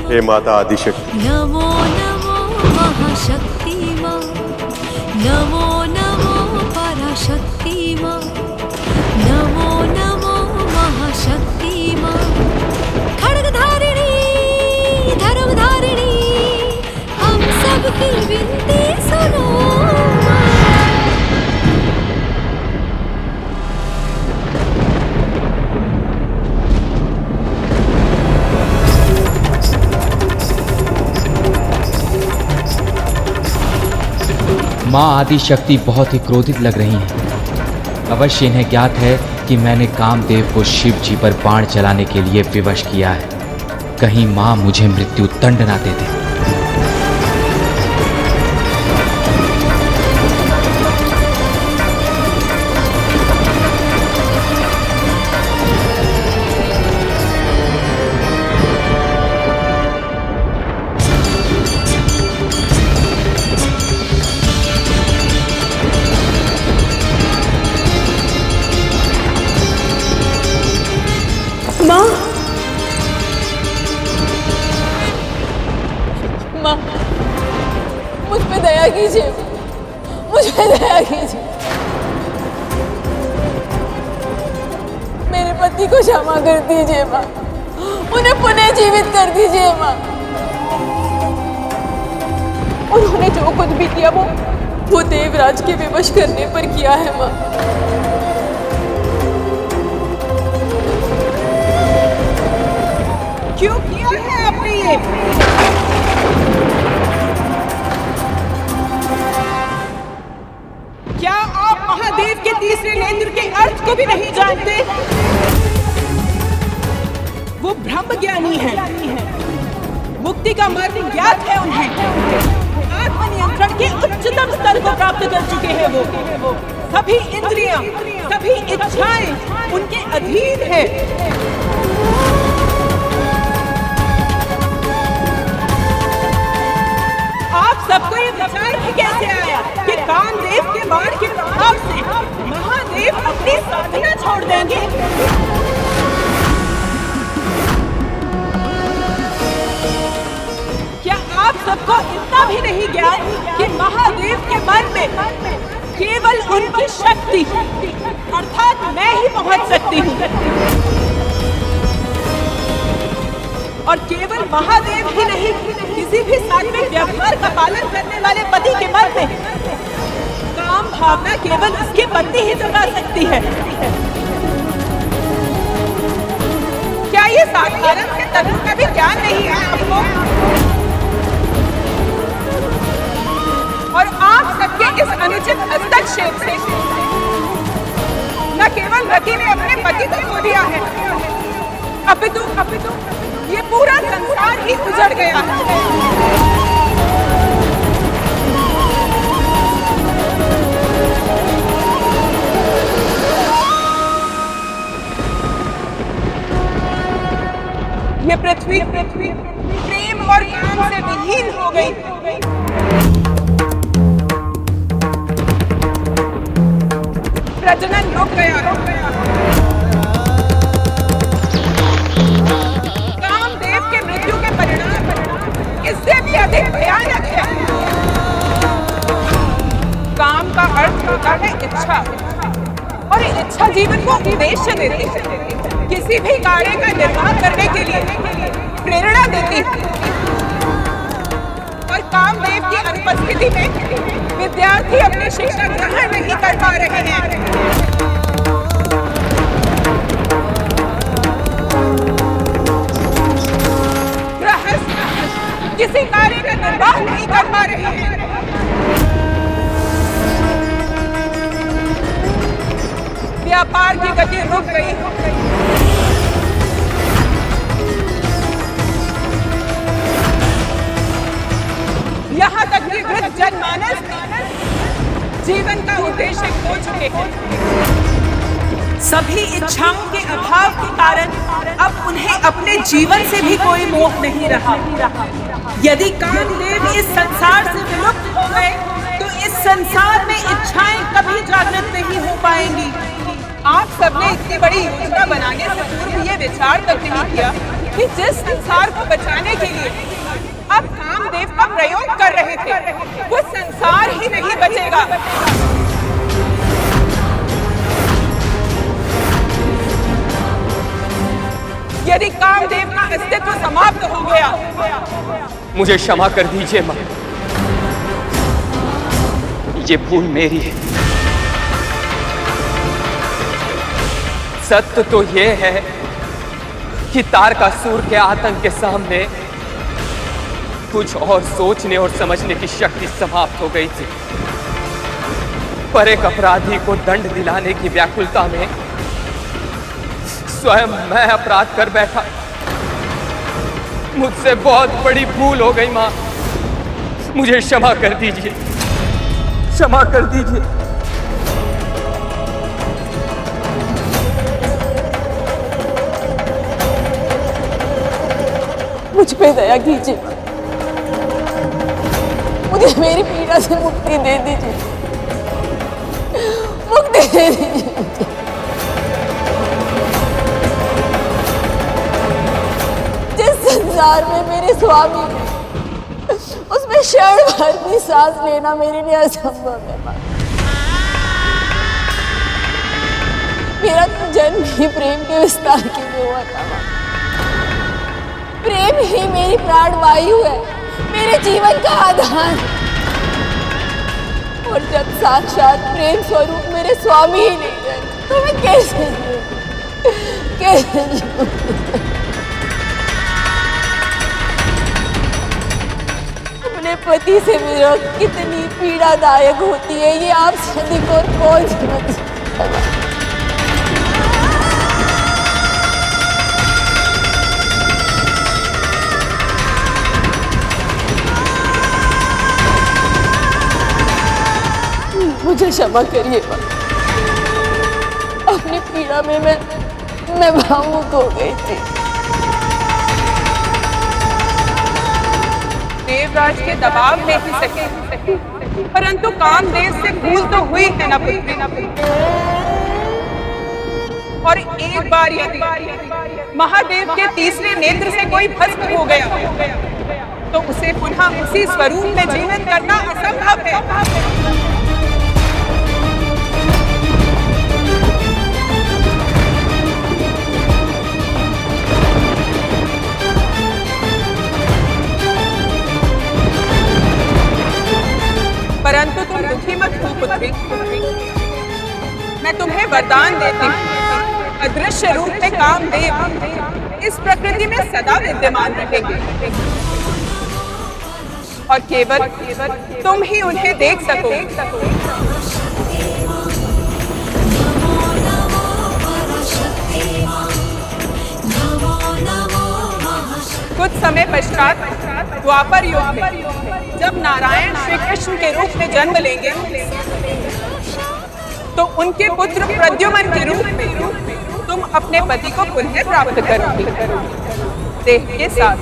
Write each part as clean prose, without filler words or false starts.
हे माता आदिशक्ति। नमो नमो महाशक्ति माँ, नमो नमो पराशक्ति माँ, नमो नमो महाशक्ति माँ। खड्गधारिणी धर्मधारिणी, हम सबकी विनती सुनो। माँ आदिशक्ति बहुत ही क्रोधित लग रही हैं। अवश्य इन्हें ज्ञात है कि मैंने कामदेव को शिव जी पर बाण चलाने के लिए विवश किया है। कहीं माँ मुझे मृत्यु दंड ना दे दे। माँ, मुझ पे दया कीजिए, मुझ पे दया कीजिए। मेरे पति को क्षमा कर दीजिए माँ, उन्हें पुनः जीवित कर दीजिए माँ। उन्होंने जो कुछ भी किया वो देवराज के विवश करने पर किया है माँ। क्यों किया है आपने ये? क्या आप महादेव के तीसरे नेत्र के अर्थ को भी नहीं जानते? वो ब्रह्म ज्ञानी है, मुक्ति का मार्ग ज्ञात है उन्हें। आत्मनियंत्रण के उच्चतम स्तर को प्राप्त कर चुके हैं वो। सभी इंद्रियां, सभी इच्छाएं उनके अधीन है। आप सबको ये विचार भी कैसे आया कि कामदेव के बाण के प्रभाव से महादेव अपनी साधना छोड़ देंगे? क्या आप सबको इतना भी नहीं ज्ञान कि महादेव के मन में केवल उनकी शक्ति अर्थात मैं ही पहुंच सकती हूँ, और केवल महादेव ही नहीं, किसी भी सात्विक व्यवहार का पालन करने वाले पति के मन में काम भावना केवल उसकी पत्नी ही जगा सकती है। क्या ये साधारण से तत्व का भी ज्ञान नहीं है आपको? और आप सबके इस अनुचित हस्तक्षेप से न केवल रति ने अपने पति को खो दिया है, अपितु ये पूरा संसार ही उजड़ गया है। ये पृथ्वी प्रेम और काम से विहीन हो गई। प्रजनन रुक गया। कामदेव के मृत्यु के परिणाम इससे भी अधिक भयानक है। काम का अर्थ होता है इच्छा, और इच्छा जीवन को उद्देश्य देती है, किसी भी कार्य का निर्वाह करने के लिए प्रेरणा देती है। और कामदेव की अनुपस्थिति में विद्यार्थी अपनी शिक्षा ग्रहण नहीं कर पा रहे हैं। गृहस्थ किसी कार्य का निर्वाह नहीं कर पा रहे हैं। व्यापार की गति रुक गई। यहाँ तक कि वृद्ध जनमानस जीवन का उद्देश्य खो चुके हैं। सभी इच्छाओं के अभाव के कारण अब उन्हें अपने जीवन से भी कोई मोह नहीं रहा। यदि कामदेव इस संसार से विलुप्त हो गए तो इस संसार में इच्छाएं कभी जागृत नहीं हो पाएंगी। आप सबने इतनी बड़ी योजना बनाने से पूर्व ये विचार तक नहीं किया कि जिस संसार को बचाने के लिए आप कामदेव का प्रयोग कर रहे थे, वो संसार ही नहीं बचेगा। यदि कामदेव का अस्तित्व समाप्त हो गया, मुझे क्षमा कर दीजिए मां, ये भूल मेरी है। सत्य तो ये है कि तारकासुर के आतंक के सामने कुछ और सोचने और समझने की शक्ति समाप्त हो गई थी, पर एक अपराधी को दंड दिलाने की व्याकुलता में स्वयं मैं अपराध कर बैठा। मुझसे बहुत बड़ी भूल हो गई मां, मुझे क्षमा कर दीजिए, क्षमा कर दीजिए। मुझ पे दया कीजिए, मुझे मेरी पीड़ा से मुक्ति दे दीजिए, मुक्ति दे दीजिए मुझे। जिस संसार में मेरे स्वामी है, उसमें क्षण भर भी सांस लेना मेरे लिए असंभव है। मेरा जन्म ही प्रेम के विस्तार के लिए हुआ था। प्रेम ही मेरी प्राण वायु है, मेरे जीवन का आधार। और जब साक्षात प्रेम स्वरूप मेरे स्वामी ही नहीं है, तो मैं कैसे जीऊं? कैसे जीऊं? अपने पति से विरह कितनी पीड़ादायक होती है, ये आप सभी को कौन समझ सकता है? मुझे क्षमा करिए, अपनी पीड़ा में मैं भावुक हो गई थी। देवराज के दबाव में ही सके, परंतु कामदेव से भूल तो हुई है न पुत्री। और एक बार यदि महादेव के तीसरे नेत्र से कोई भस्म हो गया, तो उसे पुनः उसी स्वरूप में जीवित करना असंभव है। परंतु तुम दुखी मत हो पुत्री, मैं तुम्हें वरदान देती हूँ, अदृश्य रूप में कामदेव इस प्रकृति में सदा विद्यमान रहेंगे और केवल तुम ही उन्हें देख सकोगे। कुछ समय पश्चात द्वापर युग में जब नारायण श्री कृष्ण के रूप में जन्म लेंगे, तो उनके पुत्र प्रद्युम्न के रूप में तुम अपने पति को पुनः प्राप्त करोगे, देह के साथ।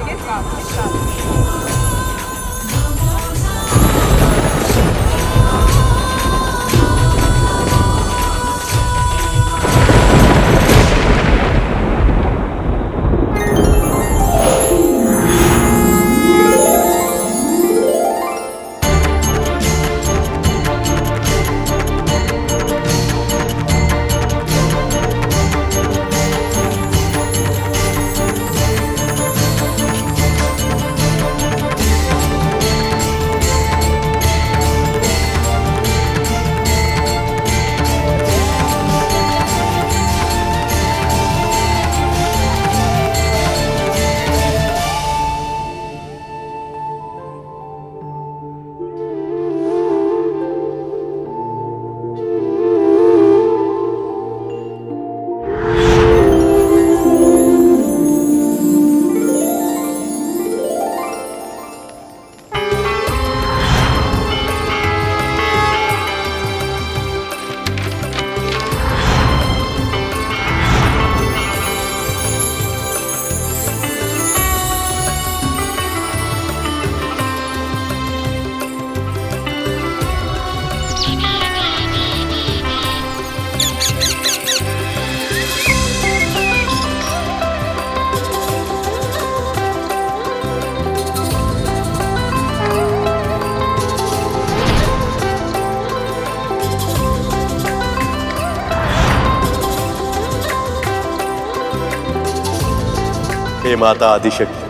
हे माता आदिशक्ति,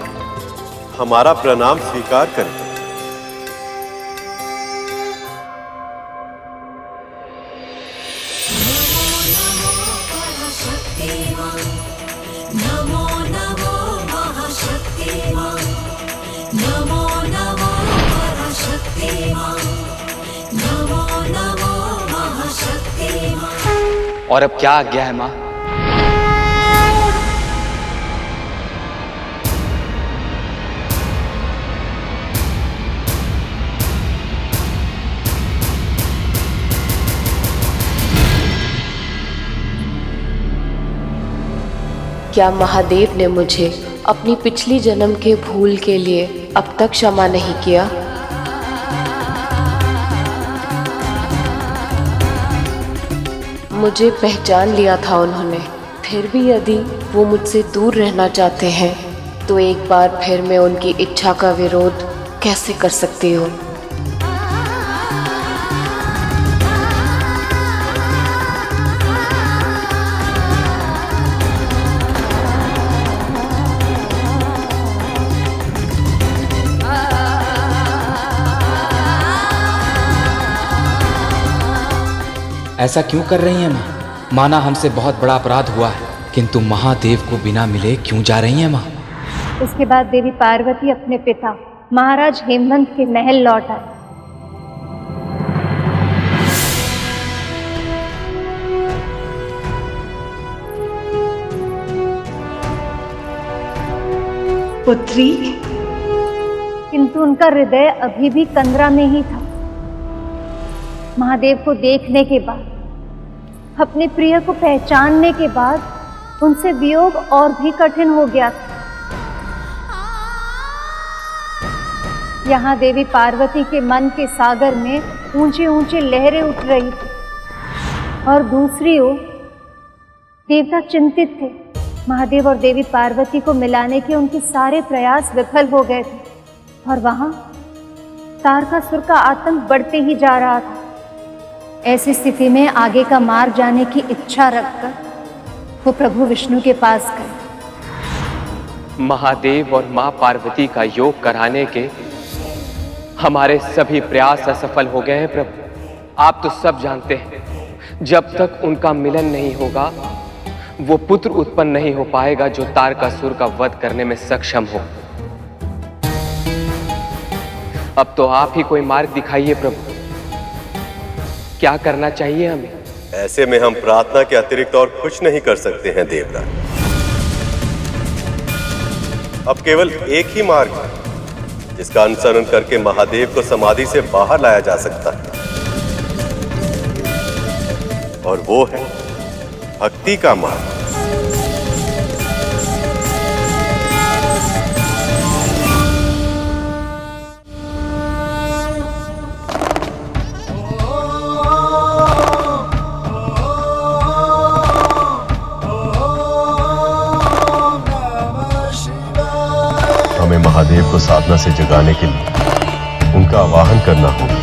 हमारा प्रणाम स्वीकार करें। नमो नमो महाशक्ति मां, नमो नमो पराशक्ति मां, नमो नमो महाशक्ति मां। और अब क्या आज्ञा है माँ? क्या महादेव ने मुझे अपनी पिछली जन्म के भूल के लिए अब तक क्षमा नहीं किया? मुझे पहचान लिया था उन्होंने, फिर भी यदि वो मुझसे दूर रहना चाहते हैं तो एक बार फिर मैं उनकी इच्छा का विरोध कैसे कर सकती हूँ? ऐसा क्यों कर रही हैं माँ? माना हमसे बहुत बड़ा अपराध हुआ है, किंतु महादेव को बिना मिले क्यों जा रही हैं माँ? उसके बाद देवी पार्वती अपने पिता महाराज हेमंत के महल लौट आए। पुत्री, किंतु उनका हृदय अभी भी कंदरा में ही था। महादेव को देखने के बाद, अपने प्रिय को पहचानने के बाद उनसे वियोग और भी कठिन हो गया था। यहाँ देवी पार्वती के मन के सागर में ऊंची ऊंची लहरें उठ रही थी और दूसरी ओर देवता चिंतित थे। महादेव और देवी पार्वती को मिलाने के उनके सारे प्रयास विफल हो गए थे और वहाँ तारकासुर का आतंक बढ़ते ही जा रहा था। ऐसी स्थिति में आगे का मार्ग जाने की इच्छा रखकर वो प्रभु विष्णु के पास गए। महादेव और मां पार्वती का योग कराने के हमारे सभी प्रयास असफल हो गए हैं प्रभु। आप तो सब जानते हैं, जब तक उनका मिलन नहीं होगा वो पुत्र उत्पन्न नहीं हो पाएगा जो तारकासुर का वध करने में सक्षम हो। अब तो आप ही कोई मार्ग दिखाइए प्रभु, क्या करना चाहिए हमें? ऐसे में हम प्रार्थना के अतिरिक्त और कुछ नहीं कर सकते हैं देवराज। अब केवल एक ही मार्ग है जिसका अनुसरण करके महादेव को समाधि से बाहर लाया जा सकता है, और वो है भक्ति का मार्ग। हमें महादेव को साधना से जगाने के लिए उनका आवाहन करना होगा।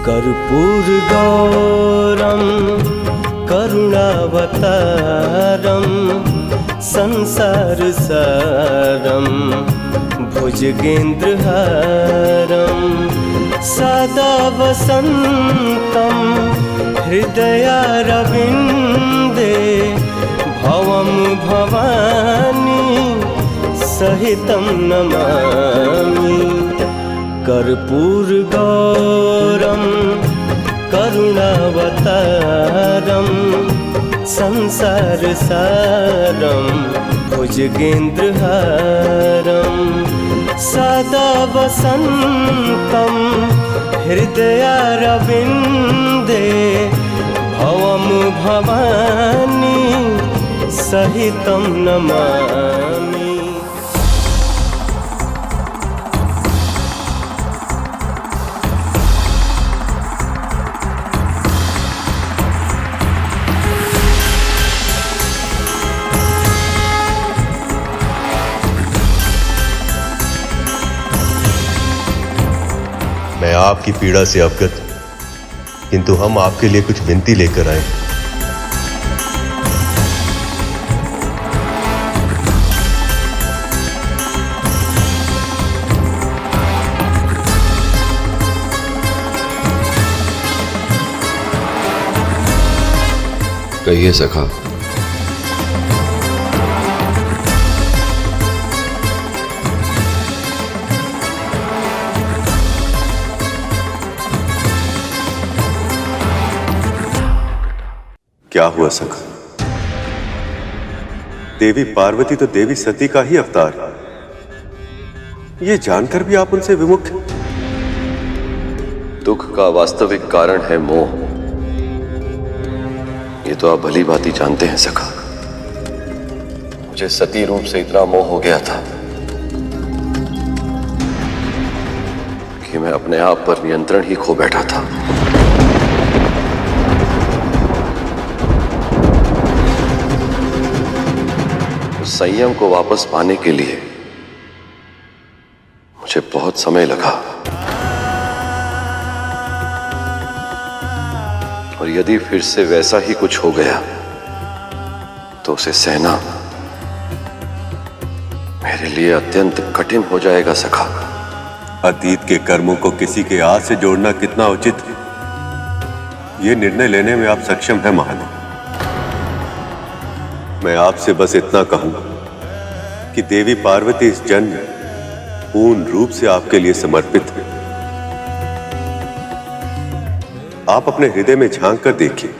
कर्पूर गौरम करुणावतारम संसार सारम भुजगेंद्र हारम सदा वसंतम हृदयारविंदे भवम भवानी सहितं नमामि। कर्पूर गौरम करुणावतारम संसार सारम भुजगेंद्र हारम सदा वसंतम हृदयारविंदे भवम भवानी सहितं नमामि। मैं आपकी पीड़ा से अवगत हूं। किंतु हम आपके लिए कुछ विनती लेकर आए। कहिए सखा। क्या हुआ सखा? देवी पार्वती तो देवी सती का ही अवतार है। ये जानकर भी आप उनसे विमुख हैं। दुख का वास्तविक कारण है मोह। ये तो आप भली भांति जानते हैं सखा। मुझे सती रूप से इतना मोह हो गया था कि मैं अपने आप पर नियंत्रण ही खो बैठा था। उस संयम को वापस पाने के लिए मुझे बहुत समय लगा, और यदि फिर से वैसा ही कुछ हो गया तो उसे सहना मेरे लिए अत्यंत कठिन हो जाएगा सखा। अतीत के कर्मों को किसी के आज से जोड़ना कितना उचित है, ये निर्णय लेने में आप सक्षम हैं महादेव। मैं आपसे बस इतना कहूंगा कि देवी पार्वती इस जन्म में पूर्ण रूप से आपके लिए समर्पित है। आप अपने हृदय में झांक कर देखिए,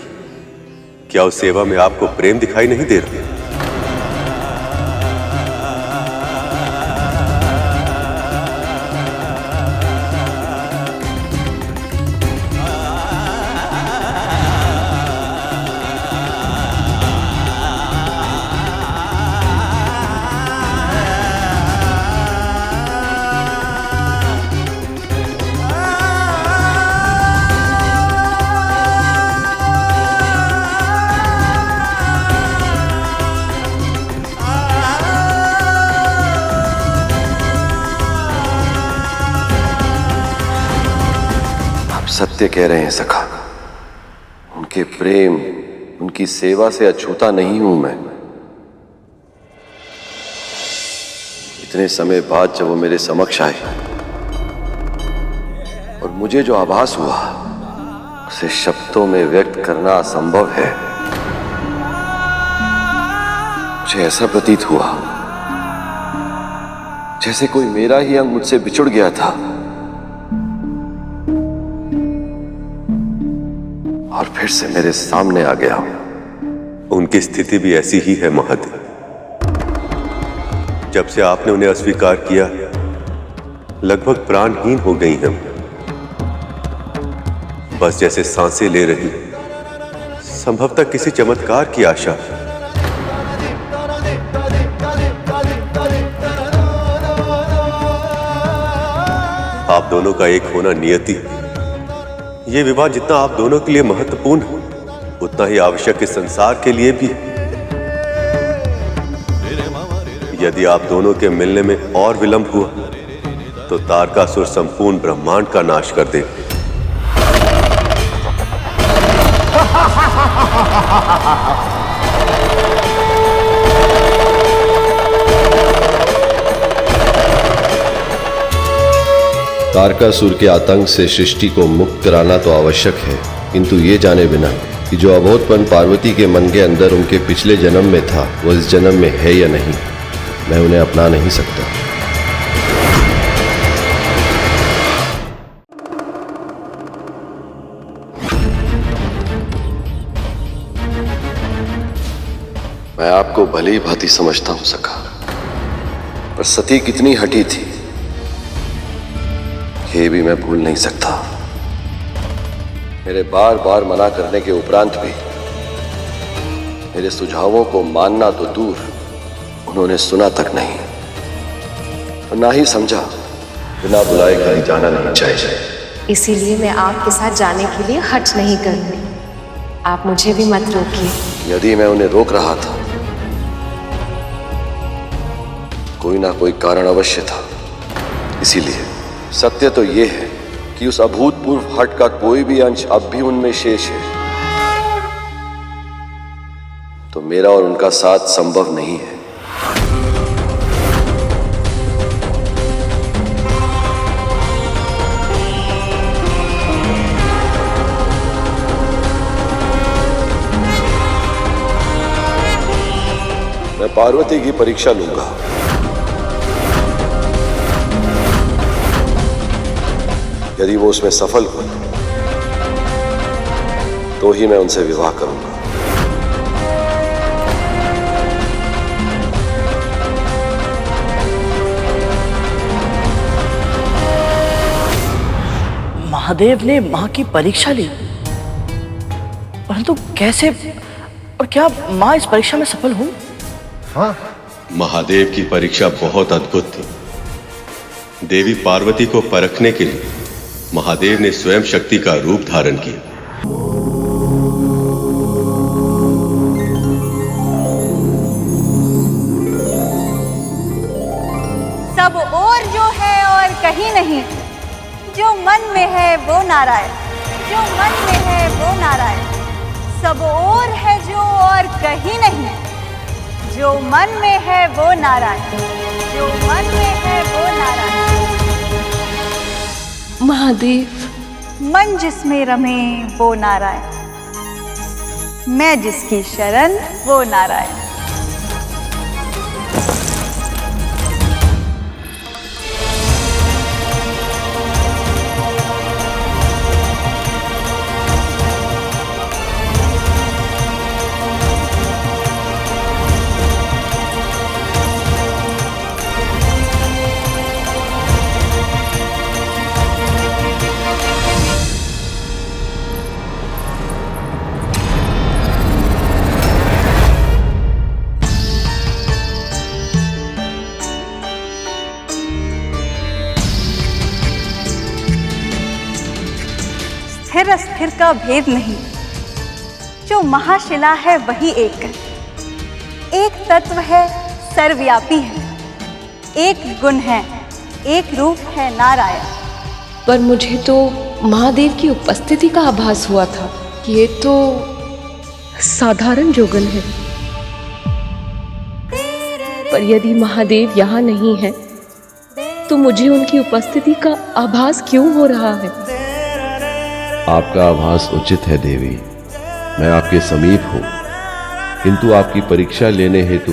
क्या उस सेवा में आपको प्रेम दिखाई नहीं दे रहा? सत्य कह रहे हैं सखा। उनके प्रेम, उनकी सेवा से अछूता नहीं हूं मैं। इतने समय बाद जब वो मेरे समक्ष आए और मुझे जो आभास हुआ उसे शब्दों में व्यक्त करना असंभव है। मुझे ऐसा प्रतीत हुआ जैसे कोई मेरा ही अंग मुझसे बिछुड़ गया था और फिर से मेरे सामने आ गया। उनकी स्थिति भी ऐसी ही है महादेव। जब से आपने उन्हें अस्वीकार किया, लगभग प्राणहीन हो गई हैं। बस जैसे सांसें ले रही, संभवतः किसी चमत्कार की आशा। आप दोनों का एक होना नियति। ये विवाह जितना आप दोनों के लिए महत्वपूर्ण है, उतना ही आवश्यक इस संसार के लिए भी है। यदि आप दोनों के मिलने में और विलंब हुआ तो तारकासुर संपूर्ण ब्रह्मांड का नाश कर दे। तारकासुर के आतंक से सृष्टि को मुक्त कराना तो आवश्यक है, किंतु ये जाने बिना कि जो अबोधपन पार्वती के मन के अंदर उनके पिछले जन्म में था वो इस जन्म में है या नहीं, मैं उन्हें अपना नहीं सकता। मैं आपको भली ही भांति समझता हूं सखा, पर सती कितनी हठी थी ये भी मैं भूल नहीं सकता। मेरे बार बार मना करने के उपरांत भी मेरे सुझावों को मानना तो दूर, उन्होंने सुना तक नहीं और ना ही समझा। बिना बुलाए कहीं जाना नहीं चाहिए। इसीलिए मैं आपके साथ जाने के लिए हट नहीं करूंगी। आप मुझे भी मत रोकिए। यदि मैं उन्हें रोक रहा था, कोई ना कोई कारण अवश्य था। इसीलिए सत्य तो ये है कि यदि उस अभूतपूर्व हट का कोई भी अंश अब भी उनमें शेष है तो मेरा और उनका साथ संभव नहीं है। मैं पार्वती की परीक्षा लूंगा। यदि वो उसमें सफल हुई तो ही मैं उनसे विवाह करूंगा। महादेव ने मां की परीक्षा ली, परंतु कैसे और क्या मां इस परीक्षा में सफल हुई? हाँ, महादेव की परीक्षा बहुत अद्भुत थी। देवी पार्वती को परखने के लिए महादेव ने स्वयं शक्ति का रूप धारण किया। सब और जो है और कहीं नहीं, जो मन में है वो नारायण, जो मन में है वो नारायण। सब और है जो और कहीं नहीं, जो मन में है वो नारायण, जो मन में है वो नारायण। महादेव। मन जिसमें रमे वो नारायण, मैं जिसकी शरण वो नारायण। स्थिर अस्थिर का भेद नहीं, जो महाशिला है वही एक तत्व है, सर्वव्यापी है, एक गुण है, एक रूप है नारायण। पर मुझे तो महादेव की उपस्थिति का आभास हुआ था। ये तो साधारण जोगन है, पर यदि महादेव यहाँ नहीं है तो मुझे उनकी उपस्थिति का आभास क्यों हो रहा है? आपका आभास उचित है देवी, मैं आपके समीप हूं, किंतु आपकी परीक्षा लेने हेतु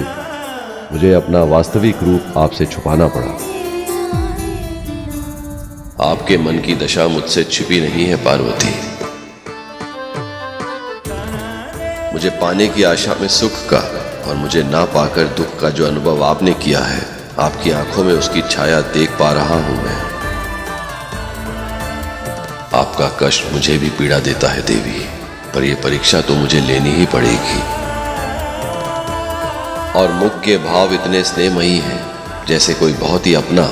मुझे अपना वास्तविक रूप आपसे छुपाना पड़ा। आपके मन की दशा मुझसे छिपी नहीं है पार्वती। मुझे पाने की आशा में सुख का और मुझे ना पाकर दुख का जो अनुभव आपने किया है, आपकी आंखों में उसकी छाया देख पा रहा हूं मैं। आपका कष्ट मुझे भी पीड़ा देता है देवी, पर यह परीक्षा तो मुझे लेनी ही पड़ेगी। और मुख के भाव इतने स्नेहमयी हैं, जैसे कोई बहुत ही अपना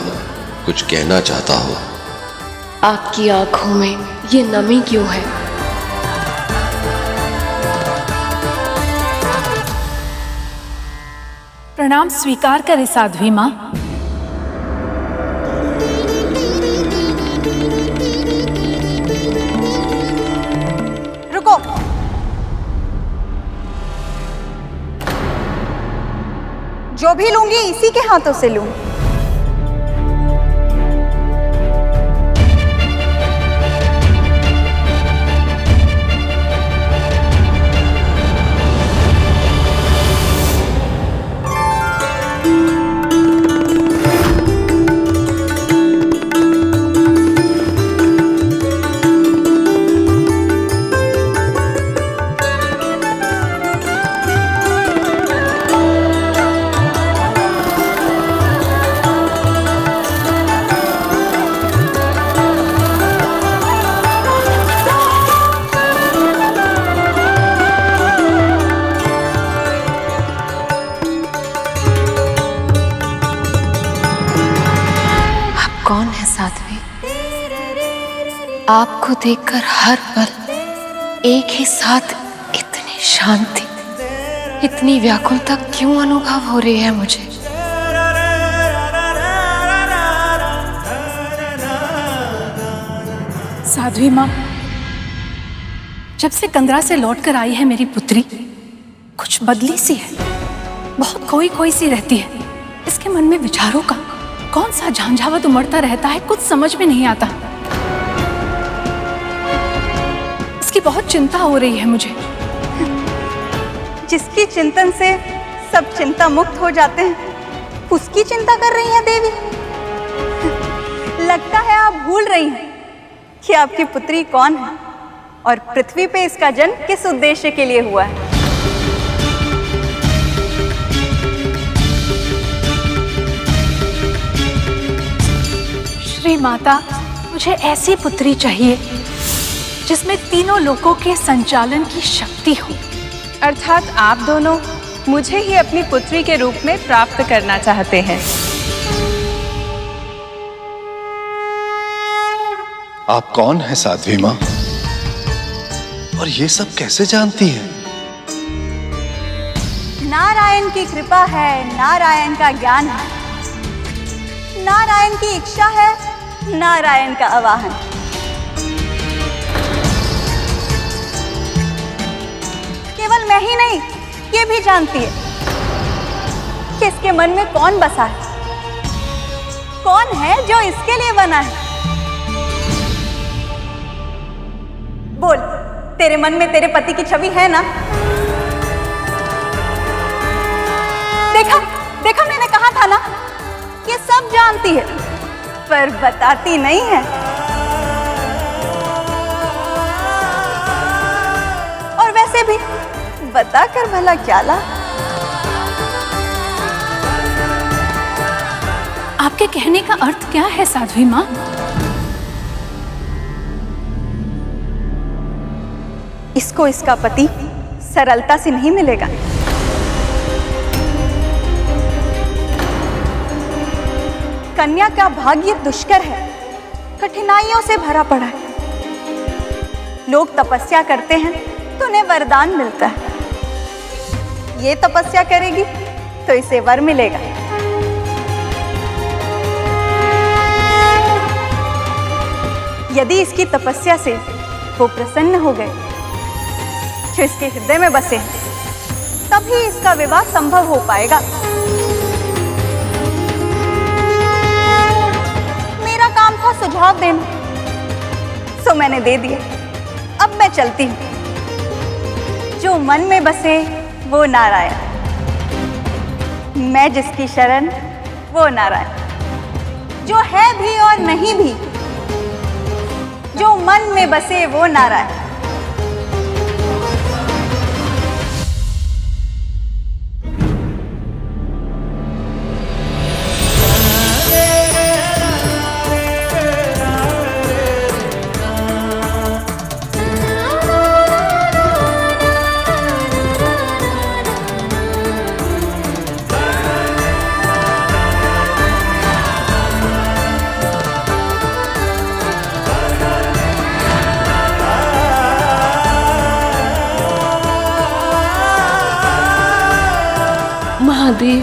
कुछ कहना चाहता हो। आपकी आंखों में ये नमी क्यों है? प्रणाम स्वीकार करे साध्वी मां। रुको, जो भी लूंगी इसी के हाथों से लूं। कौन है साध्वी? आपको देखकर हर पल एक ही साथ इतनी शांति, इतनी व्याकुलता क्यों अनुभव हो रही है मुझे? साध्वी माँ, जब से कंदरा से लौट कर आई है मेरी पुत्री, कुछ बदली सी है, बहुत खोई खोई सी रहती है। इसके मन में विचारों का कौन सा झंझावात उमड़ता रहता है, कुछ समझ में नहीं आता। इसकी बहुत चिंता हो रही है मुझे। जिसकी चिंतन से सब चिंता मुक्त हो जाते हैं, उसकी चिंता कर रही हैं देवी। लगता है आप भूल रही हैं कि आपकी पुत्री कौन है और पृथ्वी पे इसका जन्म किस उद्देश्य के लिए हुआ है। श्री माता, मुझे ऐसी पुत्री चाहिए जिसमें तीनों लोकों के संचालन की शक्ति हो। अर्थात आप दोनों मुझे ही अपनी पुत्री के रूप में प्राप्त करना चाहते हैं। आप कौन है साध्वी माँ, और ये सब कैसे जानती है? नारायण की कृपा है, नारायण का ज्ञान है, नारायण की इच्छा है, नारायण का आवाहन। केवल मैं ही नहीं, ये भी जानती है कि इसके मन में कौन बसा है, कौन है जो इसके लिए बना है। बोल, तेरे मन में तेरे पति की छवि है ना? देखा देखा, मैंने कहा था ना, ये सब जानती है पर बताती नहीं है। और वैसे भी बताकर भला क्या ला? आपके कहने का अर्थ क्या है साध्वी माँ? इसको इसका पति सरलता से नहीं मिलेगा। कन्या का भाग्य दुष्कर है, कठिनाइयों से भरा पड़ा है। लोग तपस्या करते हैं तो उन्हें वरदान मिलता है। ये तपस्या करेगी तो इसे वर मिलेगा। यदि इसकी तपस्या से वो प्रसन्न हो गए, जो इसके हृदय में बसे, तभी इसका विवाह संभव हो पाएगा। मेरा काम था सुझाव देना, सो मैंने दे दिया। अब मैं चलती हूँ। जो मन में बसे वो नारायण, मैं जिसकी शरण वो नारायण। जो है भी और नहीं भी, जो मन में बसे वो नारायण। महादेव,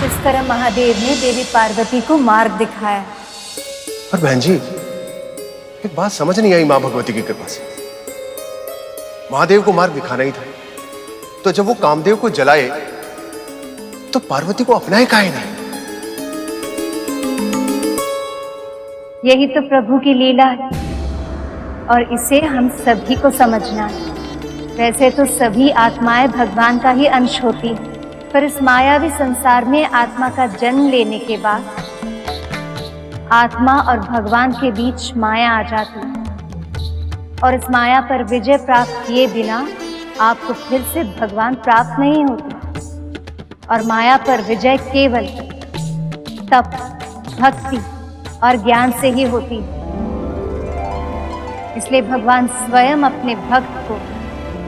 इस तरह महादेव ने देवी पार्वती को मार्ग दिखाया। पर बहन जी, एक बात समझ नहीं आई मां भगवती की कृपा से। महादेव को मार्ग दिखाना ही था, तो जब वो कामदेव को जलाए तो पार्वती को अपनाए काहे नहीं? यही तो प्रभु की लीला है और इसे हम सभी को समझना है। वैसे तो सभी आत्माएं भगवान का ही अंश होती है, पर इस मायावी संसार में आत्मा का जन्म लेने के बाद आत्मा और भगवान के बीच माया आ जाती है और इस माया पर विजय प्राप्त किए बिना आपको फिर से भगवान प्राप्त नहीं होते। और माया पर विजय केवल तप, भक्ति और ज्ञान से ही होती है। इसलिए भगवान स्वयं अपने भक्त को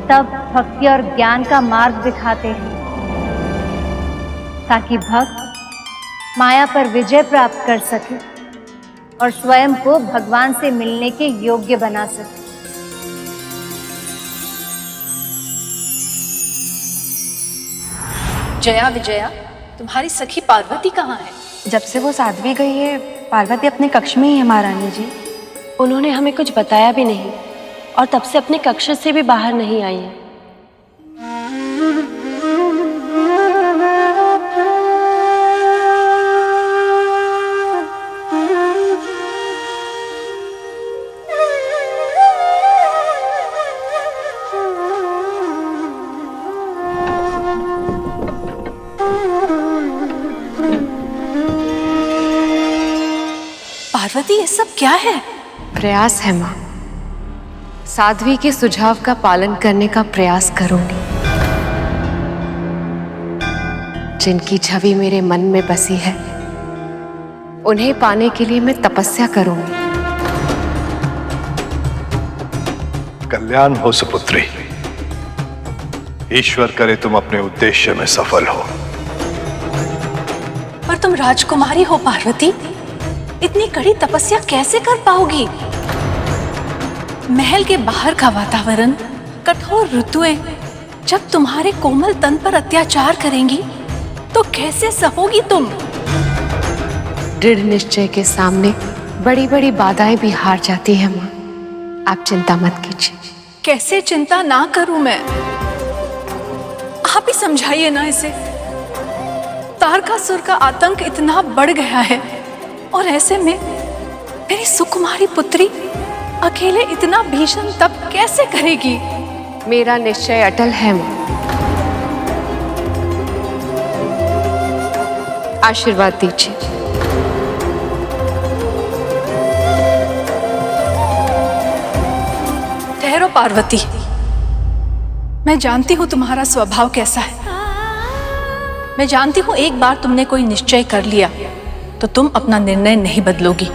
तप, भक्ति और ज्ञान का मार्ग दिखाते हैं ताकि भक्त माया पर विजय प्राप्त कर सके और स्वयं को भगवान से मिलने के योग्य बना सके। जया विजया, तुम्हारी सखी पार्वती कहाँ है? जब से वो साध्वी गई है, पार्वती अपने कक्ष में ही है महारानी जी। उन्होंने हमें कुछ बताया भी नहीं और तब से अपने कक्ष से भी बाहर नहीं आई है। पार्वती, ये सब क्या है? प्रयास है माँ, साध्वी के सुझाव का पालन करने का प्रयास करूंगी। जिनकी छवि मेरे मन में बसी है, उन्हें पाने के लिए मैं तपस्या करूंगी। कल्याण हो सुपुत्री, ईश्वर करे तुम अपने उद्देश्य में सफल हो। पर तुम राजकुमारी हो पार्वती, इतनी कड़ी तपस्या कैसे कर पाओगी? महल के बाहर का वातावरण, कठोर ऋतुएं जब तुम्हारे कोमल तन पर अत्याचार करेंगी तो कैसे सहोगी तुम? दृढ़ निश्चय के सामने बड़ी बड़ी बाधाएं भी हार जाती हैं माँ, आप चिंता मत कीजिए। कैसे चिंता ना करूं मैं? आप ही समझाइए ना इसे। तारकासुर का आतंक इतना बढ़ गया है और ऐसे में मेरी सुकुमारी पुत्री अकेले इतना भीषण तप कैसे करेगी? मेरा निश्चय अटल है माँ, आशीर्वाद दीजिए। ठहरो पार्वती, मैं जानती हूँ तुम्हारा स्वभाव कैसा है। मैं जानती हूँ एक बार तुमने कोई निश्चय कर लिया तो तुम अपना निर्णय नहीं बदलोगी।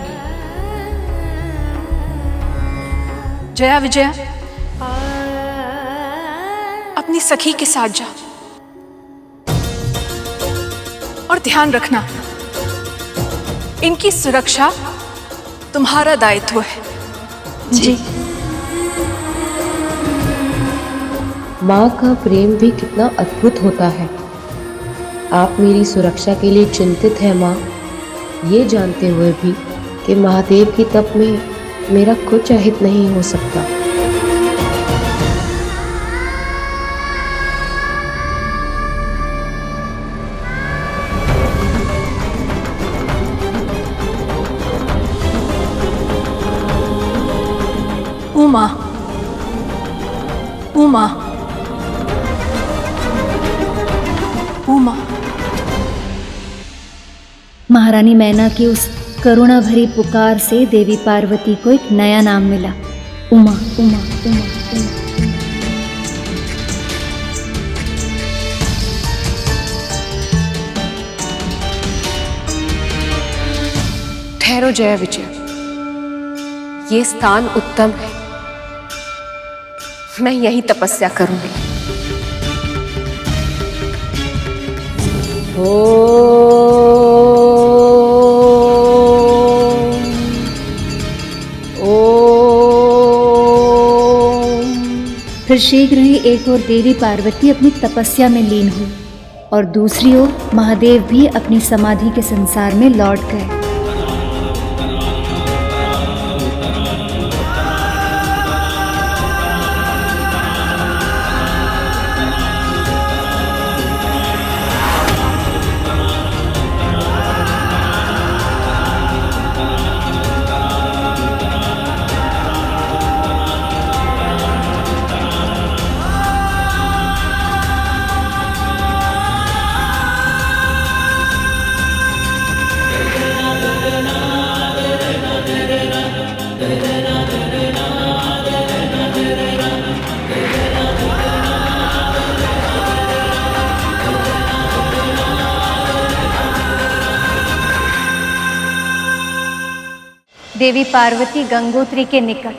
जया विजया, अपनी सखी के साथ जा और ध्यान रखना, इनकी सुरक्षा तुम्हारा दायित्व है। जी। माँ का प्रेम भी कितना अद्भुत होता है। आप मेरी सुरक्षा के लिए चिंतित हैं माँ, ये जानते हुए भी कि महादेव की तप में मेरा कुछ अहित नहीं हो सकता। उमा, उमा, उमा। महारानी मैना की उस करुणा भरी पुकार से देवी पार्वती को एक नया नाम मिला, उमा, उमा, उमा, उमा। ठहरो जया विजय, ये स्थान उत्तम है, मैं यही तपस्या करूंगी। फिर शीघ्र ही एक ओर देवी पार्वती अपनी तपस्या में लीन हुई और दूसरी ओर महादेव भी अपनी समाधि के संसार में लौट गए। देवी पार्वती गंगोत्री के निकट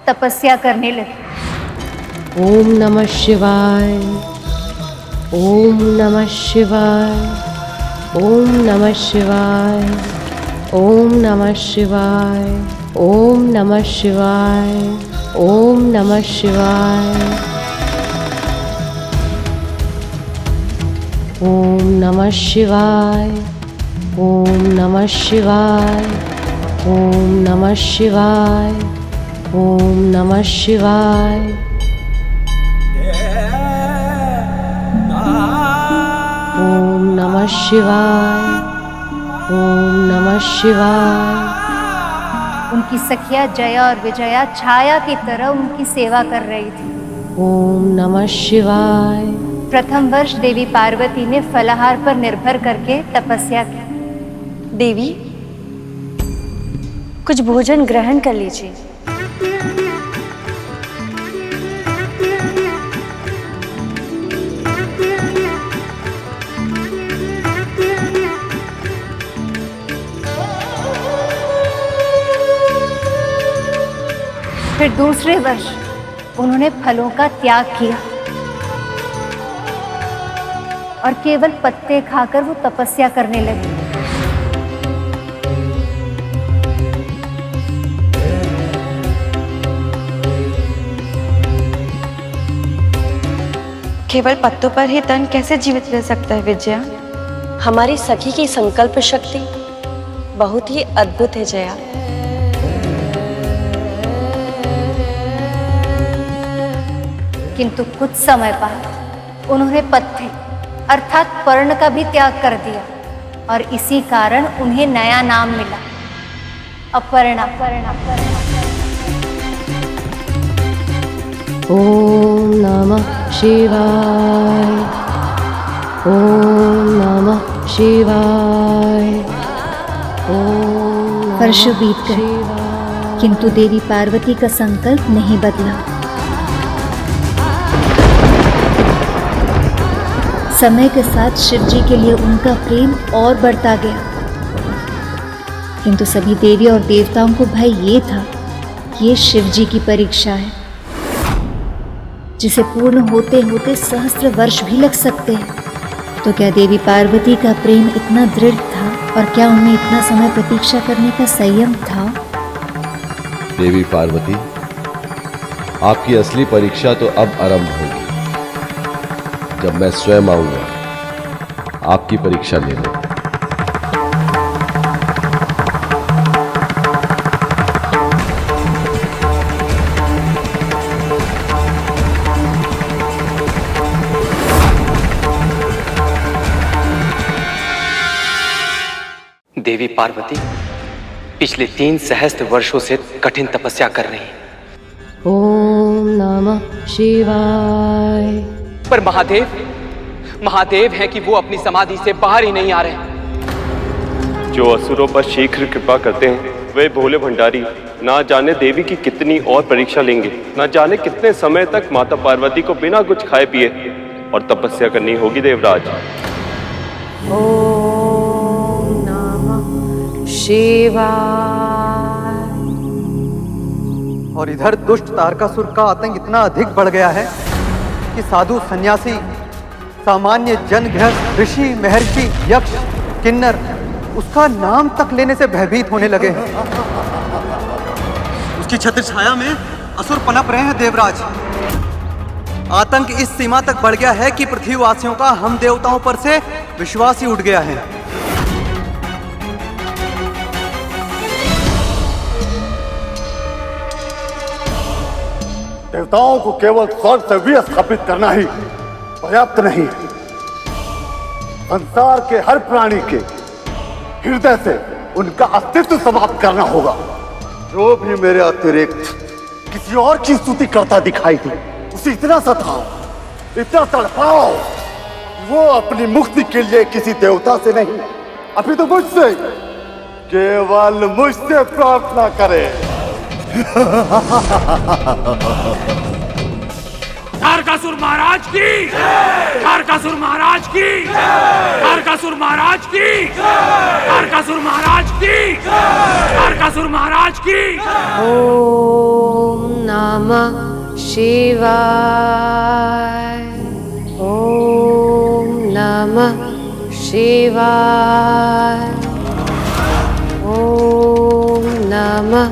तपस्या करने लगी। ओम नमः शिवाय, ओम नमः शिवाय, ओम नमः शिवाय, ओम नमः शिवाय, ओम नमः शिवाय, ओम नमः शिवाय। ओम नमः शिवाय, ओम नमः शिवाय, ओम नमः शिवाय, ओम नमः शिवाय। ओम नमः शिवाय, ओम नमः शिवाय। उनकी सखिया जया और विजया छाया की तरह उनकी सेवा कर रही थी। ओम नमः शिवाय। प्रथम वर्ष देवी पार्वती ने फलाहार पर निर्भर करके तपस्या की। देवी, कुछ भोजन ग्रहण कर लीजिए। फिर दूसरे वर्ष उन्होंने फलों का त्याग किया और केवल पत्ते खाकर वो तपस्या करने लगे। केवल पत्तों पर ही तन कैसे जीवित रह सकता है विजया? हमारी सखी की संकल्प शक्ति बहुत ही अद्भुत है जया। किंतु कुछ समय बाद उन्होंने पत्ते अर्थात पर्ण का भी त्याग कर दिया और इसी कारण उन्हें नया नाम मिला, अपर्णा। ओम नमः शिवाय, ओम नमः शिवाय, ओम। वर्ष बीत गए किंतु देवी पार्वती का संकल्प नहीं बदला। समय के साथ शिव जी के लिए उनका प्रेम और बढ़ता गया, किंतु सभी देवी और देवताओं को भय ये था कि ये शिव जी की परीक्षा है, जिसे पूर्ण होते होते सहस्त्र वर्ष भी लग सकते हैं। तो क्या देवी पार्वती का प्रेम इतना दृढ़ था और क्या उनमें इतना समय प्रतीक्षा करने का संयम था? देवी पार्वती, आपकी असली परीक्षा तो अब आरंभ होगी, जब मैं स्वयं आऊंगा आपकी परीक्षा लेने। देवी पार्वती पिछले 3 सहस्त्र वर्षों से कठिन तपस्या कर रही हैं। ओम नमः शिवाय। पर महादेव हैं कि वो अपनी समाधि से बाहर ही नहीं आ रहे। जो असुरों पर शीघ्र कृपा करते हैं वे भोले भंडारी ना जाने देवी की कितनी और परीक्षा लेंगे, ना जाने कितने समय तक माता पार्वती को बिना कुछ खाए पिए और तपस्या करनी होगी देवराज। ओम नमः शिवाय। और इधर दुष्ट तारकासुर का आतंक इतना अधिक बढ़ गया है कि साधु सन्यासी, सामान्य जन, गृहस्थ, ऋषि, महर्षि, यक्ष, किन्नर उसका नाम तक लेने से भयभीत होने लगे हैं। उसकी छत्र छाया में असुर पनप रहे हैं देवराज। आतंक इस सीमा तक बढ़ गया है कि पृथ्वीवासियों का हम देवताओं पर से विश्वास ही उठ गया है। देवताओं को केवल स्वर्ग से विस्थापित करना ही पर्याप्त नहीं है। संसार के हर प्राणी के हृदय से उनका अस्तित्व समाप्त करना होगा। जो भी मेरे अतिरिक्त किसी और की स्तुति करता दिखाई दे उसे इतना सताओ, इतना तड़पाओ कि वो अपनी मुक्ति के लिए किसी देवता से नहीं अभी तो मुझसे, केवल मुझसे प्रार्थना करे। तारकासुर महाराज की, तारकासुर महाराज की, तारकासुर महाराज की, तारकासुर महाराज की, तारकासुर महाराज की। ओम नमः शिवाय, ओम नमः शिवाय, ओम नमः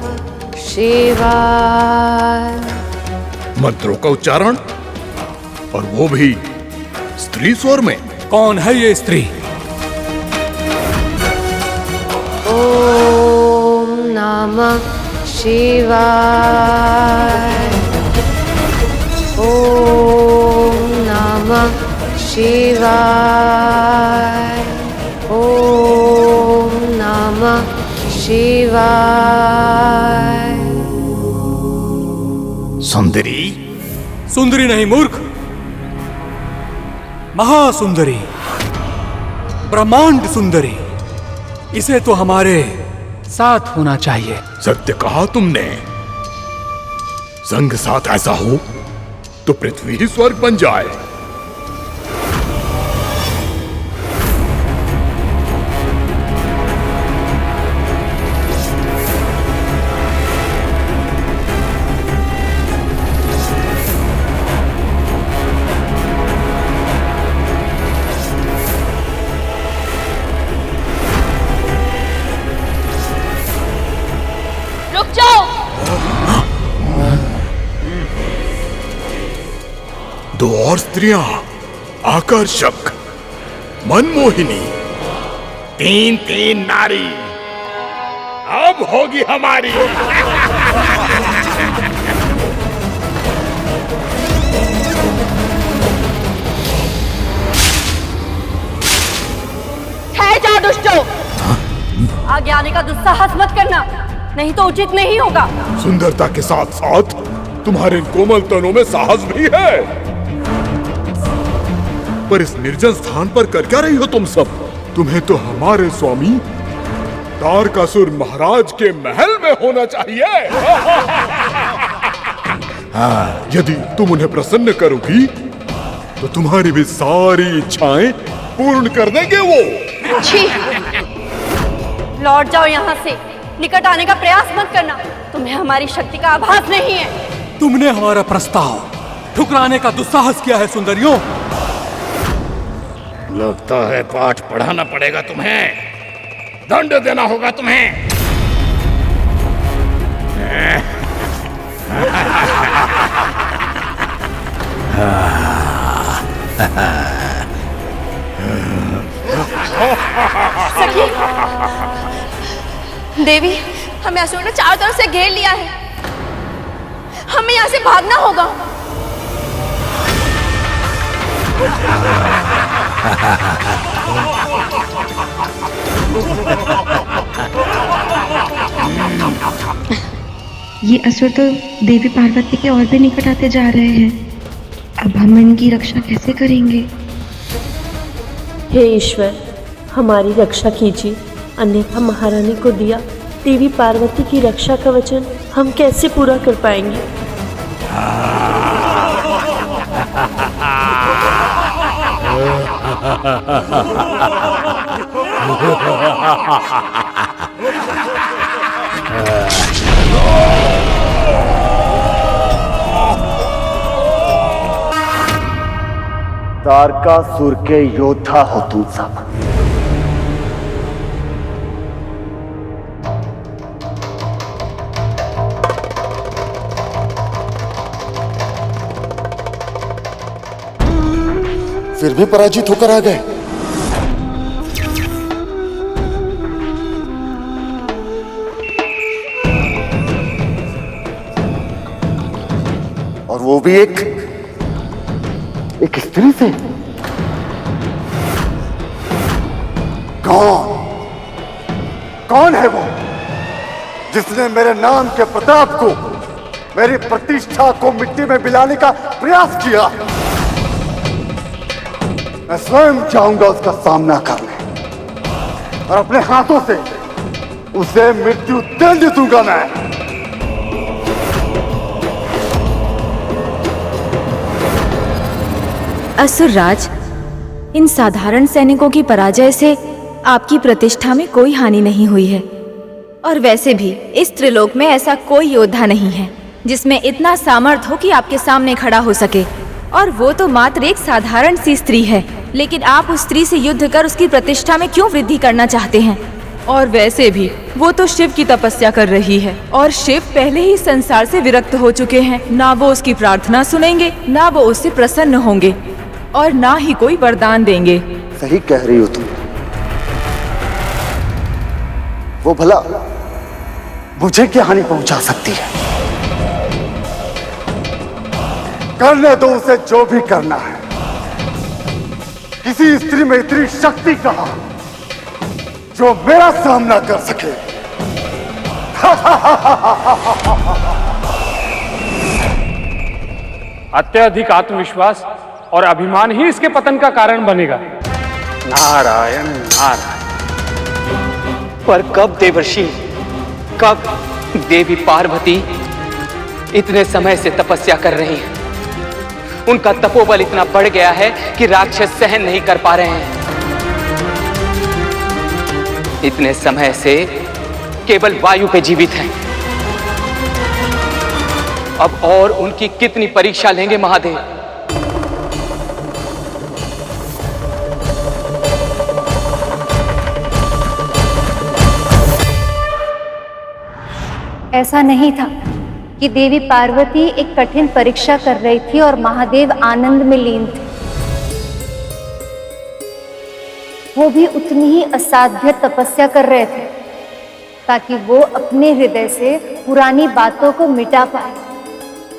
शिवाय। मंत्रों का उच्चारण और वो भी स्त्री स्वर में। कौन है ये स्त्री? ओम नमः शिवाय। ओम नमः शिवाय। ओम नमः शिवाय। सुंदरी? सुंदरी नहीं मूर्ख, महासुंदरी, ब्रह्मांड सुंदरी। इसे तो हमारे साथ होना चाहिए। सत्य कहा तुमने। संग साथ ऐसा हो तो पृथ्वी ही स्वर्ग बन जाए। रुक जाओ। दो और स्त्रियां, आकर्षक, मनमोहिनी, तीन तीन नारी अब होगी हमारी। ठहर जाओ दुष्टों, आगे आने का दुस्साहस मत करना, नहीं तो उचित नहीं होगा। सुंदरता के साथ साथ तुम्हारे इन कोमल तनों में साहस भी है। पर इस निर्जन स्थान पर कर क्या रही हो तुम सब? तुम्हें तो हमारे स्वामी तारकासुर महाराज के महल में होना चाहिए। यदि तुम उन्हें प्रसन्न करोगी तो तुम्हारी भी सारी इच्छाएं पूर्ण कर देंगे वो। छी! लौट जाओ यहाँ से, निकट आने का प्रयास मत करना, तुम्हें हमारी शक्ति का आभास नहीं है। तुमने हमारा प्रस्ताव ठुकराने का दुस्साहस किया है सुंदरियों। लगता है पाठ पढ़ाना पड़ेगा तुम्हें, दंड देना होगा तुम्हें। सखी, देवी, हमें असुर ने चारों तरफ से घेर लिया है, हमें यहाँ से भागना होगा। ये असुर तो देवी पार्वती के और भी निकट आते जा रहे हैं। अब हम इनकी रक्षा कैसे करेंगे? हे ईश्वर, हमारी रक्षा कीजिए, अन्यथा महारानी को दिया देवी पार्वती की रक्षा का वचन हम कैसे पूरा कर पाएंगे? तारकासुर के योद्धा हो तुम सब। फिर भी पराजित होकर आ गए। और वो भी एक स्त्री से। कौन है वो जिसने मेरे नाम के प्रताप को, मेरी प्रतिष्ठा को मिट्टी में मिलाने का प्रयास किया? मैं स्वयं जाऊंगा उसका सामना करने और अपने हाथों से उसे मृत्यु दंड दूंगा मैं। असुरराज, इन साधारण सैनिकों की पराजय से आपकी प्रतिष्ठा में कोई हानि नहीं हुई है, और वैसे भी इस त्रिलोक में ऐसा कोई योद्धा नहीं है जिसमें इतना सामर्थ्य हो कि आपके सामने खड़ा हो सके, और वो तो मात्र एक साधारण सी स्त्री है। लेकिन आप उस स्त्री से युद्ध कर उसकी प्रतिष्ठा में क्यों वृद्धि करना चाहते हैं? और वैसे भी वो तो शिव की तपस्या कर रही है, और शिव पहले ही संसार से विरक्त हो चुके हैं। ना वो उसकी प्रार्थना सुनेंगे, ना वो उससे प्रसन्न होंगे। और ना ही कोई वरदान देंगे। सही कह रही हो तुम। वो भला मुझे क्या हानि पहुंचा सकती है? करने दो उसे जो भी करना है। किसी स्त्री में इतनी शक्ति कहा जो मेरा सामना कर सके। अत्यधिक आत्मविश्वास और अभिमान ही इसके पतन का कारण बनेगा। नारायण नारायण। पर कब देवर्षि, कब? देवी पार्वती इतने समय से तपस्या कर रही हैं। उनका तपोबल इतना बढ़ गया है कि राक्षस सहन नहीं कर पा रहे हैं। इतने समय से केवल वायु पे जीवित हैं। अब और उनकी कितनी परीक्षा लेंगे महादेव? ऐसा नहीं था कि देवी पार्वती एक कठिन परीक्षा कर रही थी और महादेव आनंद में लीन थे। वो भी उतनी ही असाध्य तपस्या कर रहे थे ताकि वो अपने हृदय से पुरानी बातों को मिटा पाए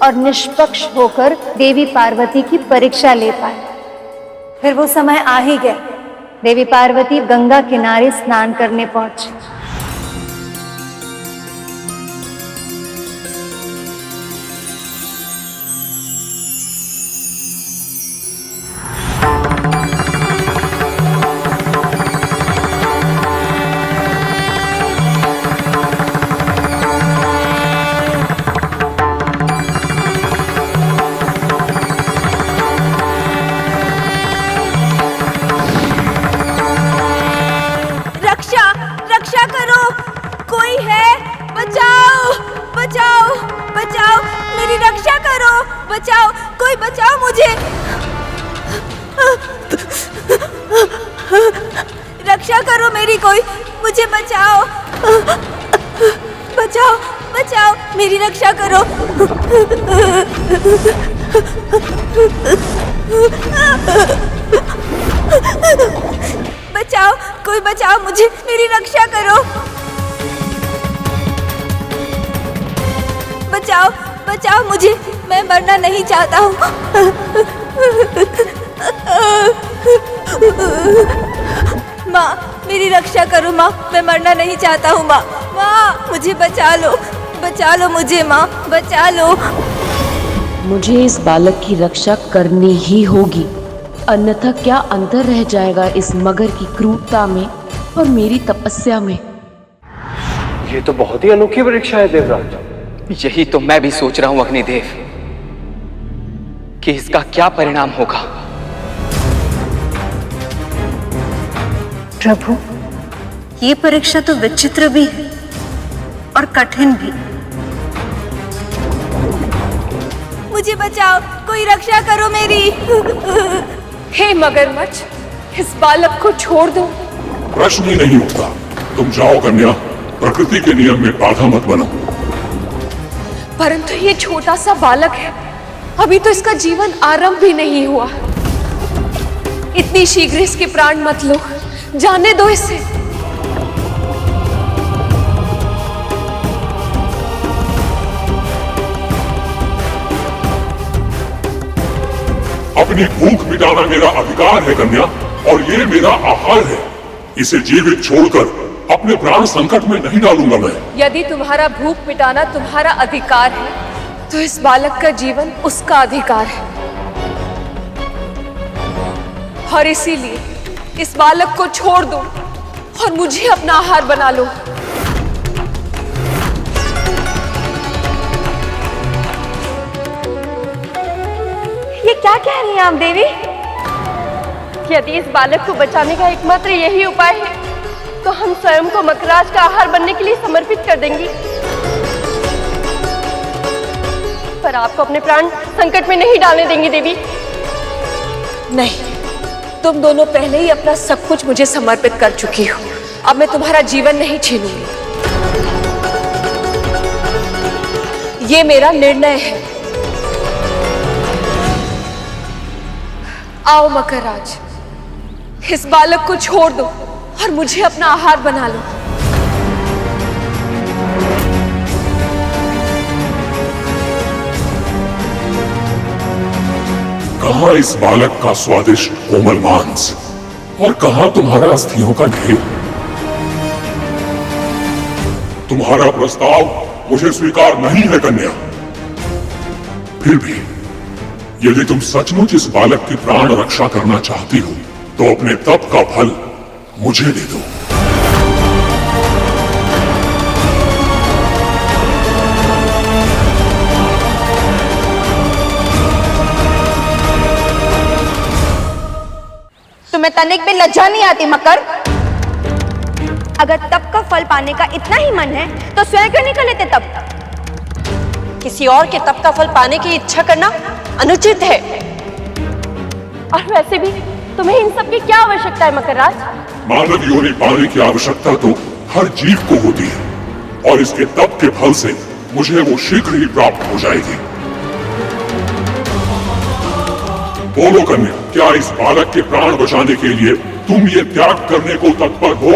और निष्पक्ष होकर देवी पार्वती की परीक्षा ले पाए। फिर वो समय आ ही गया। देवी पार्वती गंगा किनारे स्नान करने पहुंची। रक्षा करो, कोई है? बचाओ बचाओ बचाओ, मेरी रक्षा करो, बचाओ, कोई बचाओ मुझे। रक्षा करो मेरी, कोई मुझे बचाओ। बचाओ बचाओ, मेरी रक्षा करो। बचाओ, कोई बचाओ मुझे, मेरी रक्षा करो। बचाओ बचाओ मुझे, मैं मरना नहीं चाहता हूँ। माँ, मेरी रक्षा करो माँ, मैं मरना नहीं चाहता हूँ माँ। माँ, मुझे बचा लो मुझे माँ, बचा लो। मुझे इस बालक की रक्षा करनी ही होगी, अन्यथा क्या अंतर रह जाएगा इस मगर की क्रूरता में और मेरी तपस्या में। ये तो बहुत ही अनोखी परीक्षा है देवराज। यही तो मैं भी सोच रहा हूं अग्निदेव कि इसका क्या परिणाम होगा। प्रभु, ये परीक्षा तो विचित्र भी है और कठिन भी। मुझे बचाओ, कोई रक्षा करो मेरी। हे मगरमच्छ, इस बालक को छोड़ दो। प्रश्न ही नहीं उठता। तुम जाओ कन्या, प्रकृति के नियम में बाधा मत बनो। परंतु ये छोटा सा बालक है, अभी तो इसका जीवन आरंभ भी नहीं हुआ। इतनी शीघ्र इसके प्राण मत लो, जाने दो इसे। अपनी भूख मिटाना मेरा अधिकार है कन्या, और ये मेरा आहार है। इसे जीवित छोड़कर अपने प्राण संकट में नहीं डालूंगा मैं। यदि तुम्हारा भूख मिटाना तुम्हारा अधिकार है, तो इस बालक का जीवन उसका अधिकार है। और इसीलिए इस बालक को छोड़ दो और मुझे अपना आहार बना लो। ये क्या कह रही हैं आप देवी? यदि इस बालक को बचाने का एकमात्र यही उपाय है, तो हम स्वयं को मकराज का आहार बनने के लिए समर्पित कर देंगी। पर आपको अपने प्राण संकट में नहीं डालने देंगी देवी। नहीं, तुम दोनों पहले ही अपना सब कुछ मुझे समर्पित कर चुकी हो। अब मैं तुम्हारा जीवन नहीं छीनूंगी। ये मेरा निर्णय है। आओ मकरराज, इस बालक को छोड़ दो और मुझे अपना आहार बना लो। कहाँ इस बालक का स्वादिष्ट कोमल मांस और कहाँ तुम्हारा अस्थियों का ढेर? तुम्हारा प्रस्ताव मुझे स्वीकार नहीं है कन्या। फिर भी यदि तुम सचमुच इस बालक की प्राण रक्षा करना चाहती हो तो अपने तप का फल मुझे दे दो। तुम्हें तनिक भी लज्जा नहीं आती मकर? अगर तप का फल पाने का इतना ही मन है तो स्वयं क्यों नहीं कर लेते तप? किसी और के तप का फल पाने की इच्छा करना अनुचित है। और वैसे भी तुम्हें इन सब की क्या आवश्यकता है मकरराज? मानव योनि पाने की आवश्यकता तो हर जीव को होती है और इसके तप के फल से मुझे वो शीघ्र ही प्राप्त हो जाएगी। बोलो कन्या, क्या इस बालक के प्राण बचाने के लिए तुम ये त्याग करने को तत्पर हो?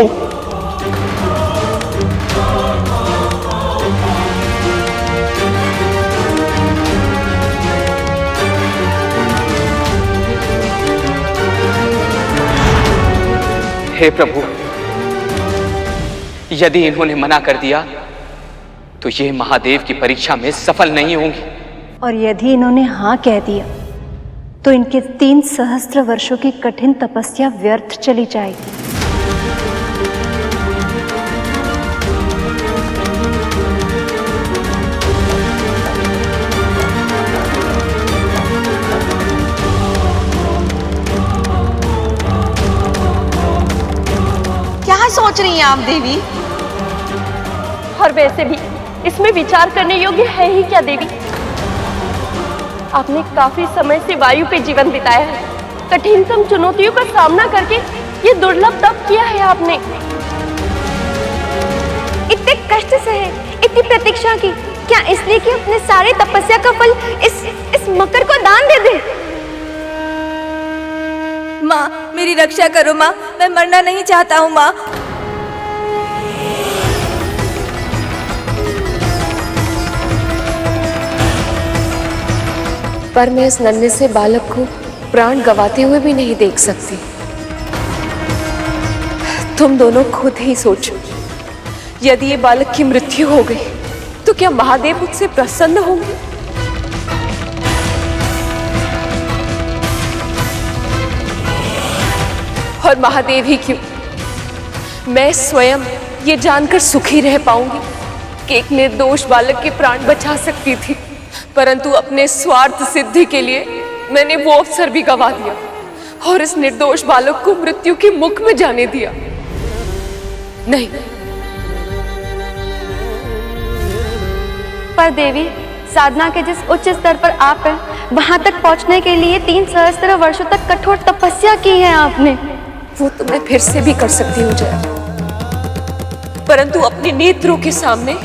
हे प्रभु, यदि इन्होंने मना कर दिया तो ये महादेव की परीक्षा में सफल नहीं होंगी। और यदि इन्होंने हाँ कह दिया तो इनके 3 सहस्त्र वर्षों की कठिन तपस्या व्यर्थ चली जाएगी। क्या सोच रही हैं आप देवी? और वैसे भी इसमें विचार करने योग्य है ही क्या देवी? आपने काफी समय से वायु पे जीवन बिताया है। कठिनतम चुनौतियों का सामना करके ये दुर्लभ तप किया है आपने। इतने कष्ट से है, इतनी प्रतीक्षा की, क्या इसलिए कि अपने सारे तपस्या का फल इस मकर को दान दे दे? माँ, मेरी रक्षा करो माँ, मैं मरना नहीं चाहता हूँ माँ। पर मैं इस नन्हे से बालक को प्राण गंवाते हुए भी नहीं देख सकती। तुम दोनों खुद ही सोचो, यदि ये बालक की मृत्यु हो गई तो क्या महादेव मुझसे प्रसन्न होंगे? और महादेव ही क्यों, मैं स्वयं ये जानकर सुखी रह पाऊंगी कि एक निर्दोष बालक के प्राण बचा सकती थी, परंतु अपने स्वार्थ सिद्धि के लिए मैंने वो अवसर भी गंवा दिया और इस निर्दोष बालक को मृत्यु के मुख में जाने दिया। नहीं, पर देवी, साधना के जिस उच्च स्तर पर आप हैं, वहां तक पहुंचने के लिए 3 सहस्त्र वर्षों तक कठोर तपस्या की है आपने। वो तो मैं फिर से भी कर सकती हूँ जया, परंतु अपने नेत्रों के सामने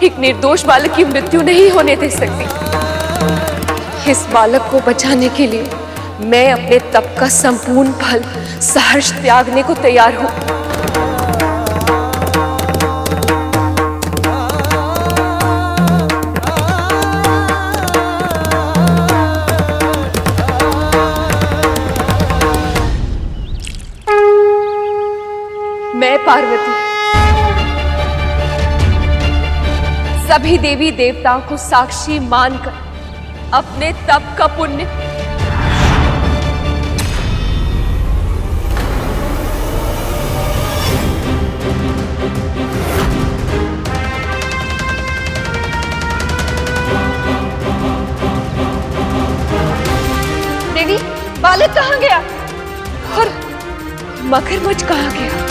एक निर्दोष बालक की मृत्यु नहीं होने दे सकती। इस बालक को बचाने के लिए मैं अपने तप का संपूर्ण फल सहर्ष त्यागने को तैयार हूँ। मैं पार्वती सभी देवी देवताओं को साक्षी मानकर अपने तप का पुण्य देवी, बालक कहाँ गया? और मगरमच्छ कहाँ गया?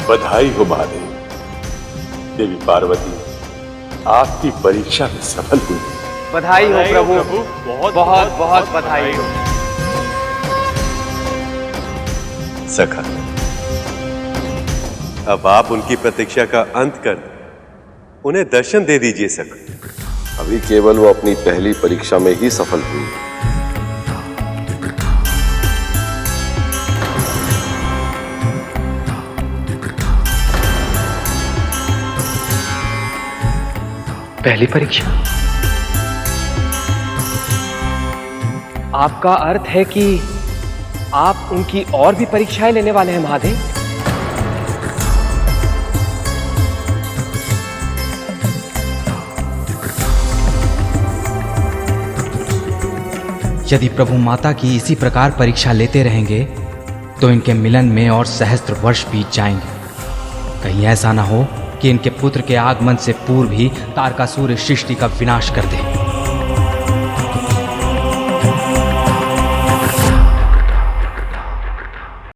बधाई हो महादेव। देवी पार्वती आपकी परीक्षा में सफल हुई। बधाई हो प्रभु, बहुत बहुत बधाई हो। सखा, अब आप उनकी प्रतीक्षा का अंत कर उन्हें दर्शन दे दीजिए सखा। अभी केवल वो अपनी पहली परीक्षा में ही सफल हुई। पहली परीक्षा? आपका अर्थ है कि आप उनकी और भी परीक्षाएं लेने वाले हैं महादेव? यदि प्रभु माता की इसी प्रकार परीक्षा लेते रहेंगे तो इनके मिलन में और सहस्त्र वर्ष बीत जाएंगे। कहीं ऐसा ना हो कि इनके पुत्र के आगमन से पूर्व ही तारकासुर इस सृष्टि का विनाश कर दे।